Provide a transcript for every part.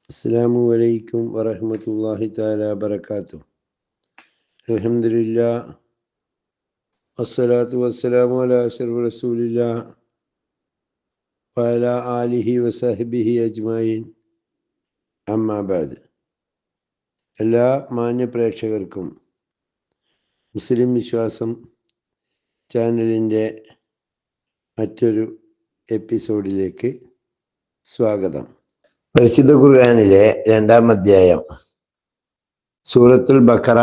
അസ്സലാമു അലൈക്കും വറഹ്മത്തുള്ളാഹി തആല വബറകാതുഹു. അൽഹംദുലില്ലാ വസ്സലാത്തു വസ്സലാമു അലാ അശ്റഫി റസൂലില്ലാഹ് വഅലാ ആലിഹി വസഹ്ബിഹി അജ്മഈൻ. അമ്മാ ബഅദ്. എല്ലാ മാന്യ പ്രേക്ഷകർക്കും മുസ്ലിം വിശ്വാസം ചാനലിൻ്റെ മറ്റൊരു എപ്പിസോഡിലേക്ക് സ്വാഗതം. പരിശുദ്ധ ഖുർആനിലെ 2-ാം അധ്യായം സൂറത്തുൽ ബഖറ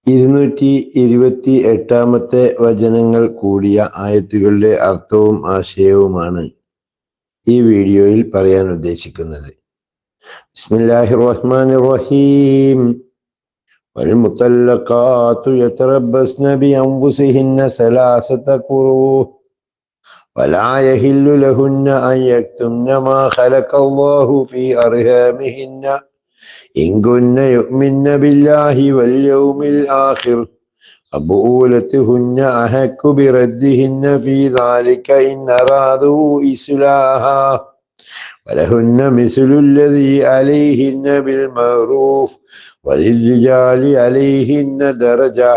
228 വചനങ്ങൾ കൂടിയ ആയത്തുകളുടെ അർത്ഥവും ആശയവുമാണ് ഈ വീഡിയോയിൽ പറയാൻ ഉദ്ദേശിക്കുന്നത്. ബിസ്മില്ലാഹിർ റഹ്മാനിർ റഹീം. വൽമുതല്ലഖാതു യതറബ്ബസ്ന ബിഅൻഫുസിഹിന്ന സലാസത ഖുറൂഹ് ولا يحل لهن أن يكتمن ما خلق الله في أرحامهن إن كن يؤمن بالله واليوم الآخر وبؤولتهن أحق بردهن في ذلك إن أرادوا إصلاحا ولهن مثل الذي عليهن بالمعروف وللرجال عليهن درجة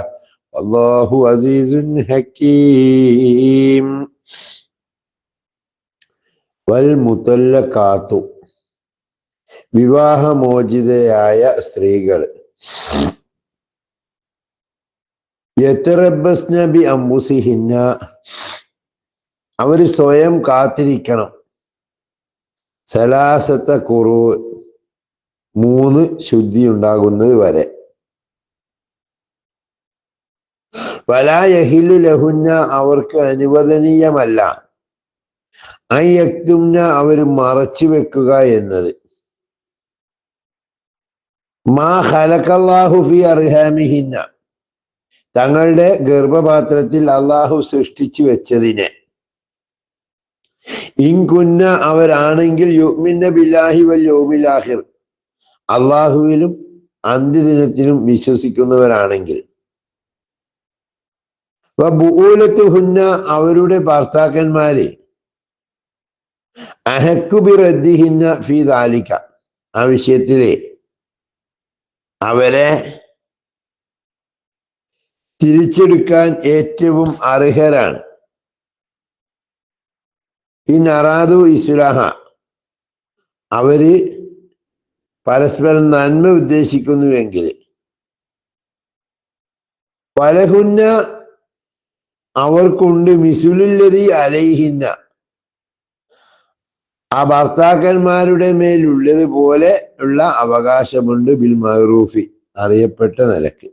والله عزيز حكيم. വൽമുതല്ലഖാത്തു, വിവാഹമോചിതയായ സ്ത്രീകൾ, യതറബ്ബസ്ന ബിഅൻഫുസിഹിന്ന, അവർ സ്വയം കാത്തിരിക്കണം, സലാസത ഖുറൂ, 3 ശുദ്ധി ഉണ്ടാകുന്നത് വരെ. വലാ യഹില്ലു ലഹുന്ന, അവർക്ക് അനുവദനീയമല്ല, അയ്യക്തുംന, അവർ മറച്ചു വെക്കുക എന്നത്. മാ ഖലഖല്ലാഹു ഫീ അർഹാമിഹിന്ന, തങ്ങളുടെ ഗർഭപാത്രത്തിൽ അള്ളാഹു സൃഷ്ടിച്ചു വെച്ചതിനെ. ഇൻകുന്ന, അവരാണെങ്കിൽ യുഅ്മിന ബില്ലാഹി വൽ യൗമിൽ ആഖിർ, അള്ളാഹുവിലും അന്ത്യദിനത്തിലും വിശ്വസിക്കുന്നവരാണെങ്കിൽ. വബുഊലത്തുഹുന്ന, അവരുടെ ഭർത്താക്കന്മാരെ, അഹക്കു ബിറദ്ദിഹിന്ന ഫീ ദാലിക, ആ വിഷയത്തിലെ അവരെ തിരിച്ചെടുക്കാൻ ഏറ്റവും അർഹരാണ്. ഇൻ അറാദു ഇസ്ലാഹ, അവര് പരസ്പരം നന്മ ഉദ്ദേശിക്കുന്നുവെങ്കിൽ. വലഹുന്ന, അവർക്കുണ്ട് മിസുലുല്ലദി അലൈഹിന്ന, ആ ഭർത്താക്കന്മാരുടെ മേലുള്ളതുപോലെ ഉള്ള അവകാശമുണ്ട്, ബിൽ മഅറൂഫി, അറിയപ്പെട്ട നിലക്ക്.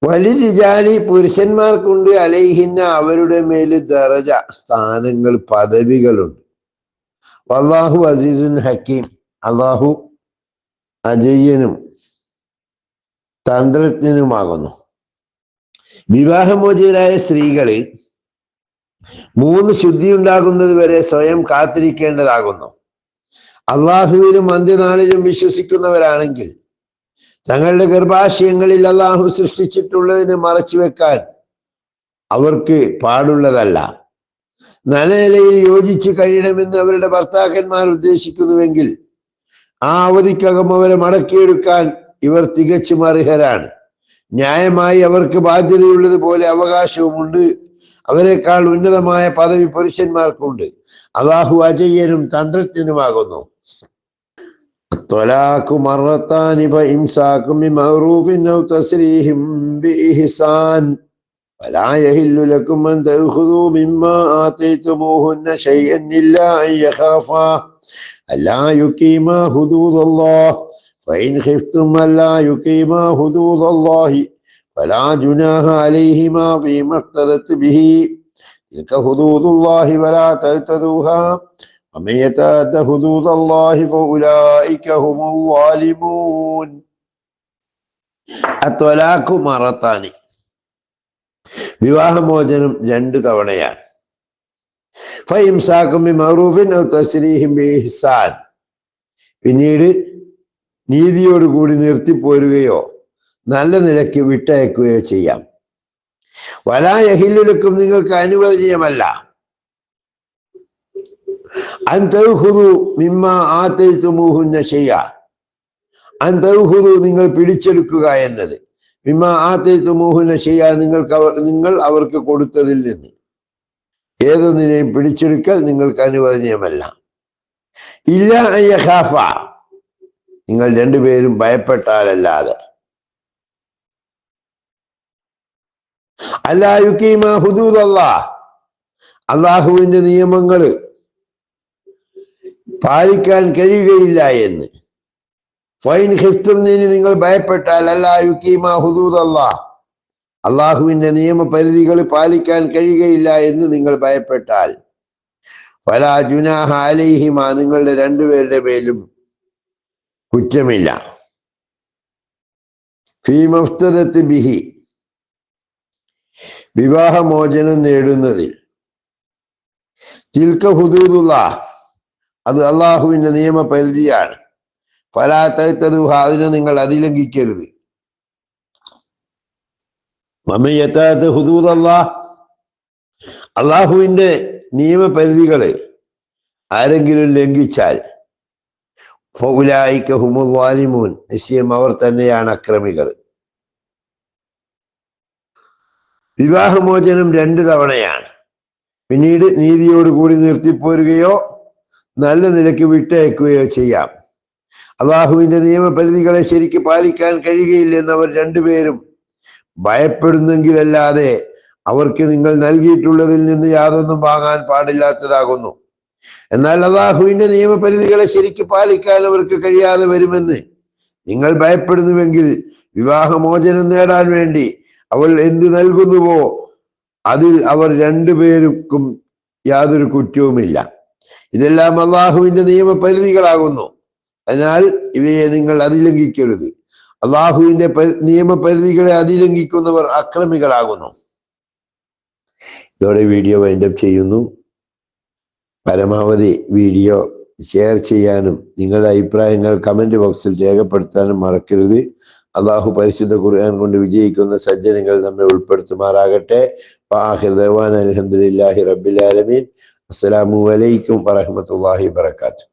വലിരിജാലി, പുരുഷന്മാർക്കുണ്ട്, അലൈഹിന്ന, അവരുടെ മേല് ദറജ, സ്ഥാനങ്ങൾ, പദവികളുണ്ട്. വല്ലാഹു അസീസുൻ ഹക്കീം, അല്ലാഹു അജയ്യനും തന്ത്രജ്ഞനുമാകുന്നു. വിവാഹമോചിതരായ സ്ത്രീകള് 3 ശുദ്ധി ഉണ്ടാകുന്നത് വരെ സ്വയം കാത്തിരിക്കേണ്ടതാകുന്നു. അള്ളാഹുവിലും അന്ത്യനാളിലും വിശ്വസിക്കുന്നവരാണെങ്കിൽ തങ്ങളുടെ ഗർഭാശയങ്ങളിൽ അള്ളാഹു സൃഷ്ടിച്ചിട്ടുള്ളതിന് മറച്ചു വെക്കാൻ അവർക്ക് പാടുള്ളതല്ല. നലനിലയിൽ യോജിച്ച് കഴിയണമെന്ന് അവരുടെ ഭർത്താക്കന്മാർ ഉദ്ദേശിക്കുന്നുവെങ്കിൽ ആ അവധിക്കകം അവരെ മടക്കിയെടുക്കാൻ ഇവർ തികച്ചും അർഹരാണ്. ന്യായമായി അവർക്ക് ബാധ്യതയുള്ളതുപോലെ അവകാശവുമുണ്ട്. അവരെക്കാൾ ഉന്നതമായ പദവി പുരുഷന്മാർക്കുണ്ട്. അല്ലാഹു അജയ്യനും തന്ത്രജ്ഞനുമാകുന്നു. ത്വലാഖു മറത്താനി ഫഇംസാകും ബിമഅറൂഫിൻ ഔ തസ്രീഹും ബിഇഹ്സാൻ വലാ യഹില്ലു ലക്കും അൻ തഅഖുദൂ മിമ്മാ ആതൈതുമൂഹുന്ന ശൈഅൻ ഇല്ലാ അൻ യഖാഫാ അല്ലാ യുഖീമാ ഹുദൂദല്ലാഹ് ഫഇൻ ഖിഫ്തും അല്ലാ യുഖീമാ ഹുദൂദല്ലാഹി فلا جناح عليهما فيما افترت به تلك حدود الله ولا تعتدوها ومن يتعد حدود الله فأولئك هم الظالمون. الطلاق مرتان, വിവാഹമോചനം 2 തവണയാണ്. ഫഇംസാകും ബിമഅറൂഫിൻ ഔ തസ്രീഹും ബിഇഹ്സാൻ, പിന്നീട് നീതിയോടുകൂടി നിർത്തിപ്പോരുകയോ നല്ല നിലയ്ക്ക് വിട്ടയക്കുകയോ ചെയ്യാം. വലാ യഹില്ലു ലക്കും, നിങ്ങൾക്ക് അനുവദനീയമല്ല, അൻ തഅഖുദു മിമ്മാ ആതൈതുമൂഹുന്ന ശൈഅ, അൻ തഅഖുദു നിങ്ങൾ പിടിച്ചെടുക്കുക എന്നത്, മിമ്മാ ആതൈതുമൂഹുന്ന ശൈഅ നിങ്ങൾ അവർക്ക് കൊടുത്തതിൽ നിന്ന് ഏതൊന്നിനെയും പിടിച്ചെടുക്കൽ നിങ്ങൾക്ക് അനുവദനീയമല്ല. ഇല്ല അൻ യഖാഫ, നിങ്ങൾ രണ്ടുപേരും ഭയപ്പെട്ടാലല്ലാതെ. അല്ലാ യുഖീമ ഹുദൂദല്ലാഹ്, അള്ളാഹുവിന്റെ നിയമങ്ങൾ പാലിക്കാൻ കഴിയുകയില്ല എന്ന്. ഫൈൻ ഖിഫ്തും, നിങ്ങൾ ഭയപ്പെട്ടാൽ, അല്ലാ യുഖീമ ഹുദൂദല്ലാഹ്, അള്ളാഹുവിന്റെ നിയമപരിധികൾ പാലിക്കാൻ കഴിയുകയില്ല എന്ന് നിങ്ങൾ ഭയപ്പെട്ടാൽ, ഫലാ ജുനാഹ അലൈഹിമാ, നിങ്ങളുടെ രണ്ടുപേരുടെ മേലും കുറ്റമില്ല. ഫീ മഫ്തദത്ത് ബിഹി, വിവാഹമോചനം നേടുന്നതിൽ. തിൽക ഹുദൂദുല്ലാഹ്, അത് അള്ളാഹുവിന്റെ നിയമപരിധിയാണ്. ഫലാ തഅ്തദൂഹ, അതിനെ നിങ്ങൾ അതിലംഘിക്കരുത്. വമൻ യതഅദ്ദ ഹുദൂദല്ലാഹ്, അള്ളാഹുവിന്റെ നിയമപരിധികളെ ആരെങ്കിലും ലംഘിച്ചാൽ, ഫഉലൈക ഹുമുൽ ളാലിമൂൻ, നിശ്ചയം അവർ തന്നെയാണ് അക്രമികൾ. വിവാഹമോചനം 2 തവണയാണ്. പിന്നീട് നീതിയോടുകൂടി നിർത്തിപ്പോരുകയോ നല്ല നിലയ്ക്ക് വിട്ടയക്കുകയോ ചെയ്യാം. അള്ളാഹുവിന്റെ നിയമപരിധികളെ ശരിക്ക് പാലിക്കാൻ കഴിയുകയില്ലെന്ന് അവർ രണ്ടുപേരും ഭയപ്പെടുന്നെങ്കിലല്ലാതെ അവർക്ക് നിങ്ങൾ നൽകിയിട്ടുള്ളതിൽ നിന്ന് യാതൊന്നും വാങ്ങാൻ പാടില്ലാത്തതാകുന്നു. എന്നാൽ അള്ളാഹുവിന്റെ നിയമപരിധികളെ ശരിക്ക് പാലിക്കാൻ അവർക്ക് കഴിയാതെ വരുമെന്ന് നിങ്ങൾ ഭയപ്പെടുന്നുവെങ്കിൽ, വിവാഹമോചനം നേടാൻ വേണ്ടി അവൾ എന്ത് നൽകുന്നുവോ അതിൽ അവർ രണ്ടുപേർക്കും യാതൊരു കുറ്റവുമില്ല. ഇതെല്ലാം അള്ളാഹുവിന്റെ നിയമപരിധികളാകുന്നു. അതിനാൽ ഇവയെ നിങ്ങൾ അതിലംഘിക്കരുത്. അള്ളാഹുവിന്റെ നിയമപരിധികളെ അതിലംഘിക്കുന്നവർ അക്രമികളാകുന്നു. ഇതോടെ വീഡിയോ വൈൻഡപ്പ് ചെയ്യുന്നു. പരമാവധി വീഡിയോ ഷെയർ ചെയ്യാനും നിങ്ങളുടെ അഭിപ്രായങ്ങൾ കമന്റ് ബോക്സിൽ രേഖപ്പെടുത്താനും മറക്കരുത്. അള്ളാഹു പരിശുദ്ധ ഖുർആൻ കൊണ്ട് വിജയിക്കുന്ന സജ്ജനങ്ങൾ നമ്മെ ഉൾപ്പെടുത്തുമാറാകട്ടെ. ആഖിർ ദഅ്വാനാ അൽഹംദുലില്ലാഹി റബ്ബിൽ ആലമീൻ. അസ്സലാമു അലൈക്കും വറഹ്മത്തുള്ളാഹി വബറകാതുഹു.